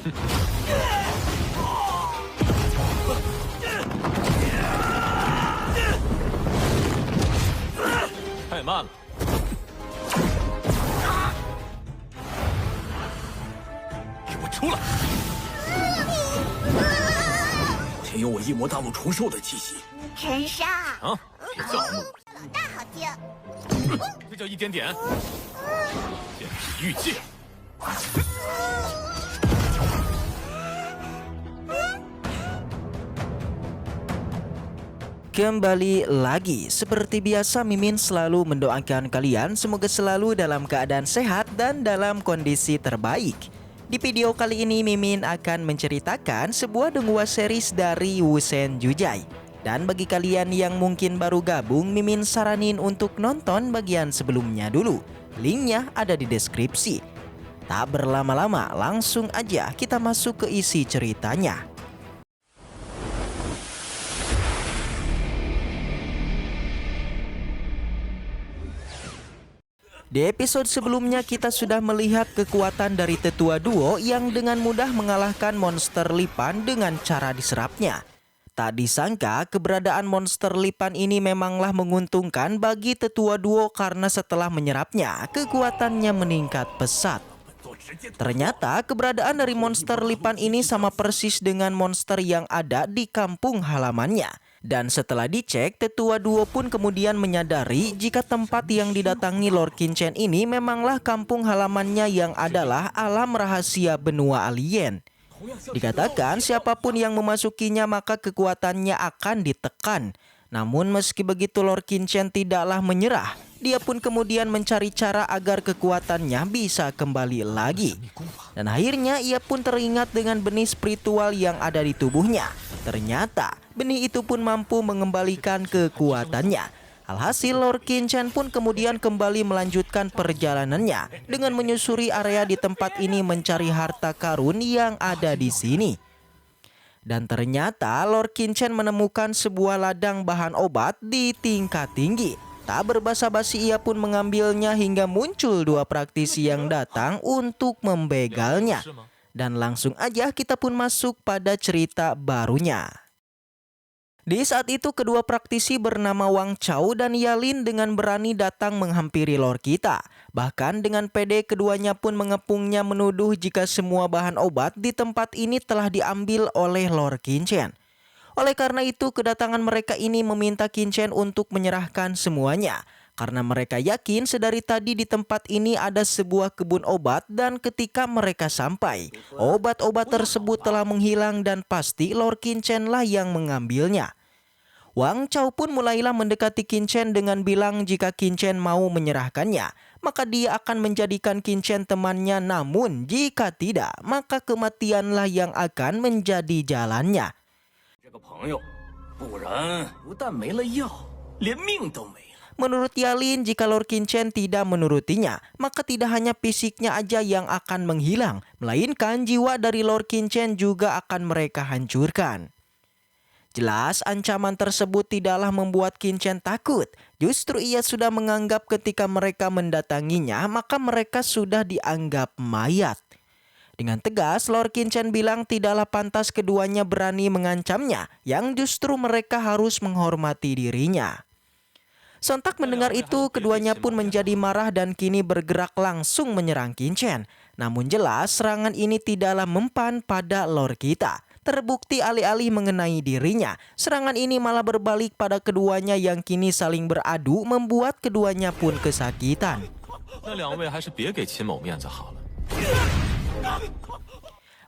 太慢了。给我出来！前有我一魔大怒重兽的气息。神杀，啊，别叫怒，老大好听。这叫一点点。剑指玉界。 Kembali lagi, seperti biasa Mimin selalu mendoakan kalian semoga selalu dalam keadaan sehat dan dalam kondisi terbaik. Di video kali ini Mimin akan menceritakan sebuah donghua series dari Wusen Jujai. Dan bagi kalian yang mungkin baru gabung, Mimin saranin untuk nonton bagian sebelumnya dulu. Linknya ada di deskripsi. Tak berlama-lama, langsung aja kita masuk ke isi ceritanya. Di episode sebelumnya kita sudah melihat kekuatan dari tetua duo yang dengan mudah mengalahkan monster lipan dengan cara diserapnya. Tak disangka keberadaan monster lipan ini memanglah menguntungkan bagi tetua duo karena setelah menyerapnya kekuatannya meningkat pesat. Ternyata keberadaan dari monster lipan ini sama persis dengan monster yang ada di kampung halamannya. Dan setelah dicek, tetua duo pun kemudian menyadari jika tempat yang didatangi Lord Qinchen ini memanglah kampung halamannya yang adalah alam rahasia benua alien. Dikatakan siapapun yang memasukinya maka kekuatannya akan ditekan. Namun meski begitu Lord Qinchen tidaklah menyerah. Dia pun kemudian mencari cara agar kekuatannya bisa kembali lagi. Dan akhirnya ia pun teringat dengan benih spiritual yang ada di tubuhnya. Ternyata benih itu pun mampu mengembalikan kekuatannya. Alhasil Lord Qinchen pun kemudian kembali melanjutkan perjalanannya dengan menyusuri area di tempat ini mencari harta karun yang ada di sini. Dan ternyata Lord Qinchen menemukan sebuah ladang bahan obat di tingkat tinggi. Tak berbasa-basi ia pun mengambilnya hingga muncul dua praktisi yang datang untuk membegalnya. Dan langsung aja kita pun masuk pada cerita barunya. Di saat itu kedua praktisi bernama Wang Chao dan Yalin dengan berani datang menghampiri Lord kita. Bahkan dengan pede keduanya pun mengepungnya menuduh jika semua bahan obat di tempat ini telah diambil oleh Lord Qinchen. Oleh karena itu kedatangan mereka ini meminta Qinchen untuk menyerahkan semuanya. Karena mereka yakin sedari tadi di tempat ini ada sebuah kebun obat dan ketika mereka sampai, obat-obat tersebut telah menghilang dan pasti Lord Qinchen lah yang mengambilnya. Wang Chao pun mulailah mendekati Qinchen dengan bilang jika Qinchen mau menyerahkannya, maka dia akan menjadikan Qinchen temannya, namun jika tidak, maka kematianlah yang akan menjadi jalannya. 这个朋友，不然不但没了药，连命都没了。 Menurut Yalin, jika Lord Qinchen tidak menurutinya, maka tidak hanya fisiknya aja yang akan menghilang, melainkan jiwa dari Lord Qinchen juga akan mereka hancurkan. Jelas ancaman tersebut tidaklah membuat Qinchen takut. Justru ia sudah menganggap ketika mereka mendatanginya, maka mereka sudah dianggap mayat. Dengan tegas, Lord Qinchen bilang tidaklah pantas keduanya berani mengancamnya, yang justru mereka harus menghormati dirinya. Sontak mendengar itu, keduanya pun menjadi marah dan kini bergerak langsung menyerang Qinchen. Namun jelas serangan ini tidaklah mempan pada Lord kita. Terbukti alih-alih mengenai dirinya, serangan ini malah berbalik pada keduanya yang kini saling beradu membuat keduanya pun kesakitan. 那两位还是别给秦某面子好了。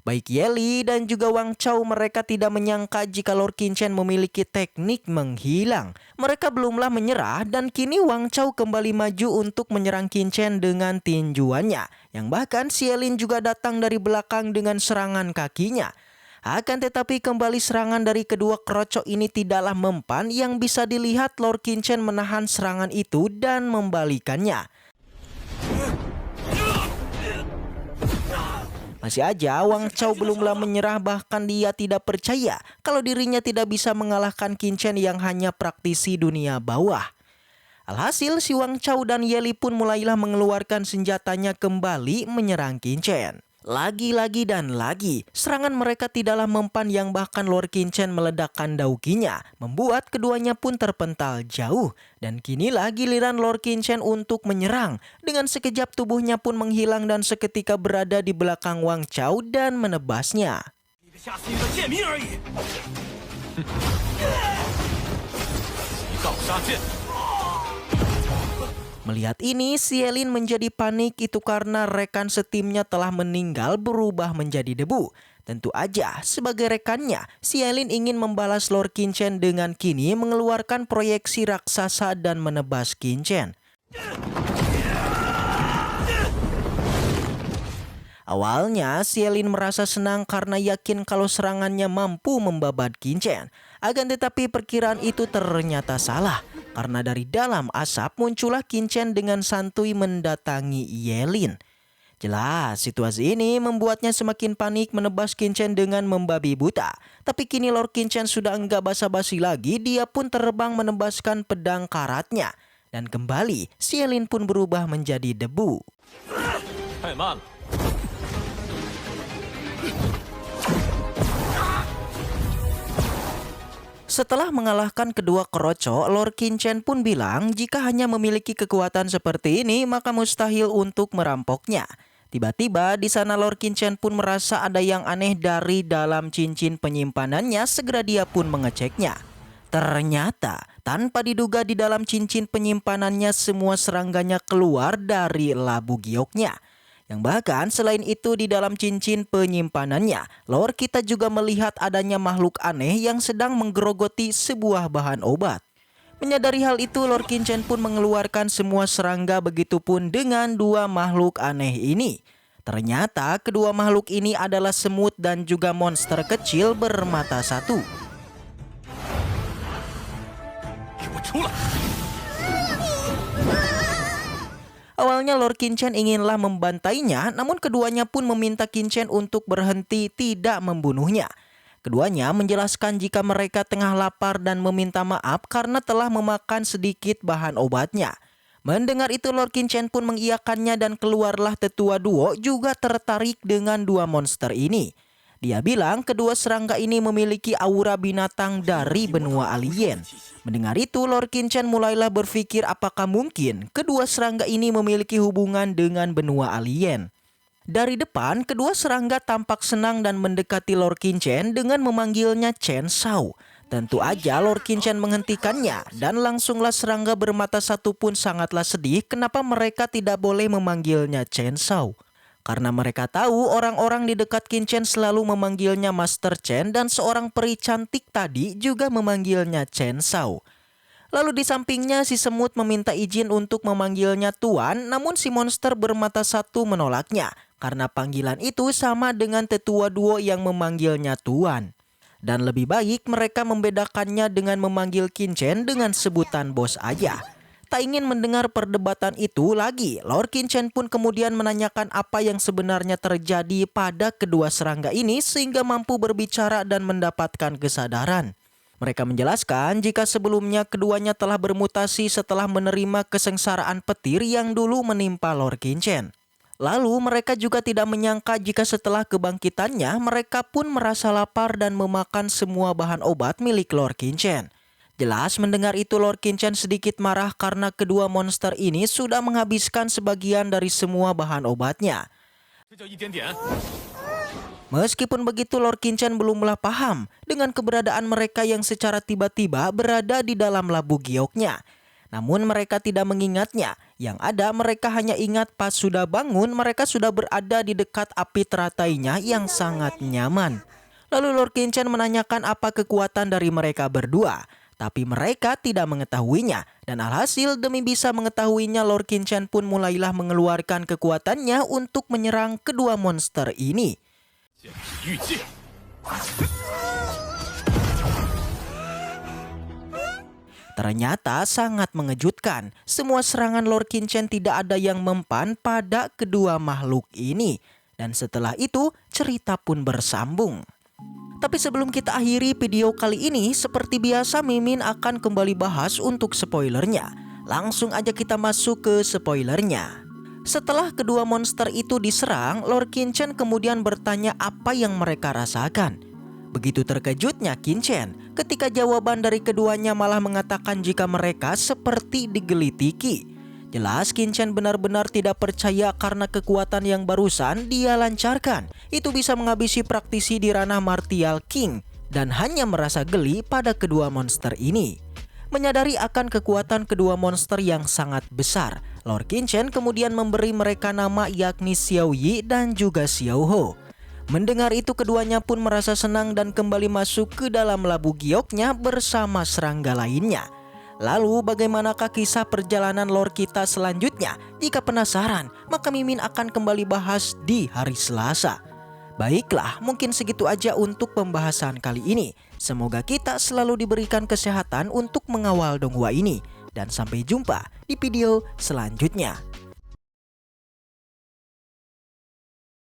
Baik Yeli dan juga Wang Chao mereka tidak menyangka jika Lord Qinchen memiliki teknik menghilang. Mereka belumlah menyerah dan kini Wang Chao kembali maju untuk menyerang Qinchen dengan tinjuannya. Yang bahkan si Yelin juga datang dari belakang dengan serangan kakinya. Akan tetapi kembali serangan dari kedua kerocok ini tidaklah mempan, yang bisa dilihat Lord Qinchen menahan serangan itu dan membalikannya. Masih aja Wang Chao belumlah menyerah, bahkan dia tidak percaya kalau dirinya tidak bisa mengalahkan Qinchen yang hanya praktisi dunia bawah. Alhasil si Wang Chao dan Yeli pun mulailah mengeluarkan senjatanya kembali menyerang Qinchen. Lagi-lagi dan lagi, serangan mereka tidaklah mempan yang bahkan Lord Qingchen meledakkan daukinya, membuat keduanya pun terpental jauh. Dan kinilah giliran Lord Qingchen untuk menyerang. Dengan sekejap tubuhnya pun menghilang dan seketika berada di belakang Wang Chao dan menebasnya. 吓死你的贱民而已。一道杀剑， Melihat ini, Xielin menjadi panik itu karena rekan setimnya telah meninggal berubah menjadi debu. Tentu aja, sebagai rekannya, Xielin ingin membalas Lord Qingchen dengan kini mengeluarkan proyeksi raksasa dan menebas Qingchen. Awalnya, Xielin merasa senang karena yakin kalau serangannya mampu membabat Qingchen. Akan tetapi perkiraan itu ternyata salah. Karena dari dalam asap muncullah Qingchen dengan santuy mendatangi Yelin. Jelas, situasi ini membuatnya semakin panik menebas Qingchen dengan membabi buta. Tapi kini Lord Qingchen sudah enggak basa-basi lagi, dia pun terbang menebaskan pedang karatnya. Dan kembali, Xielin pun berubah menjadi debu. 太慢了。 Setelah mengalahkan kedua keroco, Lord Qingchen pun bilang jika hanya memiliki kekuatan seperti ini maka mustahil untuk merampoknya. Tiba-tiba di sana Lord Qingchen pun merasa ada yang aneh dari dalam cincin penyimpanannya, segera dia pun mengeceknya. Ternyata tanpa diduga di dalam cincin penyimpanannya semua serangganya keluar dari labu gioknya. Yang bahkan selain itu di dalam cincin penyimpanannya, Lord kita juga melihat adanya makhluk aneh yang sedang menggerogoti sebuah bahan obat. Menyadari hal itu, Lord Qingchen pun mengeluarkan semua serangga, begitupun dengan dua makhluk aneh ini. Ternyata kedua makhluk ini adalah semut dan juga monster kecil bermata satu. 给我出来！ Awalnya Lord Qingchen inginlah membantainya, namun keduanya pun meminta Qingchen untuk berhenti tidak membunuhnya. Keduanya menjelaskan jika mereka tengah lapar dan meminta maaf karena telah memakan sedikit bahan obatnya. Mendengar itu Lord Qingchen pun mengiyakannya dan keluarlah tetua duo juga tertarik dengan dua monster ini. Dia bilang kedua serangga ini memiliki aura binatang dari benua alien. Mendengar itu, Lord Qingchen mulailah berpikir apakah mungkin kedua serangga ini memiliki hubungan dengan benua alien. Dari depan, kedua serangga tampak senang dan mendekati Lord Qingchen dengan memanggilnya Chen Shao. Tentu aja Lord Qingchen menghentikannya dan langsunglah serangga bermata satu pun sangatlah sedih kenapa mereka tidak boleh memanggilnya Chen Shao. Karena mereka tahu orang-orang di dekat Qingchen selalu memanggilnya Master Chen dan seorang peri cantik tadi juga memanggilnya Chen Shao. Lalu di sampingnya si semut meminta izin untuk memanggilnya Tuan, namun si monster bermata satu menolaknya karena panggilan itu sama dengan tetua duo yang memanggilnya Tuan. Dan lebih baik mereka membedakannya dengan memanggil Qingchen dengan sebutan bos aja. Tak ingin mendengar perdebatan itu lagi, Lord Qingchen pun kemudian menanyakan apa yang sebenarnya terjadi pada kedua serangga ini sehingga mampu berbicara dan mendapatkan kesadaran. Mereka menjelaskan jika sebelumnya keduanya telah bermutasi setelah menerima kesengsaraan petir yang dulu menimpa Lord Qingchen. Lalu mereka juga tidak menyangka jika setelah kebangkitannya mereka pun merasa lapar dan memakan semua bahan obat milik Lord Qingchen. Jelas mendengar itu Lord Qingchen sedikit marah karena kedua monster ini sudah menghabiskan sebagian dari semua bahan obatnya. 这叫一点点。 Meskipun begitu Lord Qingchen belumlah paham dengan keberadaan mereka yang secara tiba-tiba berada di dalam labu gioknya. Namun mereka tidak mengingatnya, yang ada mereka hanya ingat pas sudah bangun mereka sudah berada di dekat api teratainya yang sangat nyaman. Lalu Lord Qingchen menanyakan apa kekuatan dari mereka berdua. Tapi mereka tidak mengetahuinya dan alhasil demi bisa mengetahuinya Lord Qingchen pun mulailah mengeluarkan kekuatannya untuk menyerang kedua monster ini. 剑体御剑， Ternyata sangat mengejutkan. Semua serangan Lord Qingchen tidak ada yang mempan pada kedua makhluk ini. Dan setelah itu cerita pun bersambung. Tapi sebelum kita akhiri video kali ini, seperti biasa Mimin akan kembali bahas untuk spoilernya. Langsung aja kita masuk ke spoilernya. Setelah kedua monster itu diserang, Lord Qinchen kemudian bertanya apa yang mereka rasakan. Begitu terkejutnya Qinchen ketika jawaban dari keduanya malah mengatakan jika mereka seperti digelitiki. Jelas Qinchen benar-benar tidak percaya karena kekuatan yang barusan dia lancarkan itu bisa menghabisi praktisi di ranah Martial King dan hanya merasa geli pada kedua monster ini. Menyadari akan kekuatan kedua monster yang sangat besar, Lord Qinchen kemudian memberi mereka nama yakni Xiao Yi dan juga Xiao Ho. Mendengar itu keduanya pun merasa senang dan kembali masuk ke dalam labu gioknya bersama serangga lainnya. Lalu bagaimanakah kisah perjalanan lore kita selanjutnya? Jika penasaran, maka Mimin akan kembali bahas di hari Selasa. Baiklah, mungkin segitu aja untuk pembahasan kali ini. Semoga kita selalu diberikan kesehatan untuk mengawal donghua ini. Dan sampai jumpa di video selanjutnya.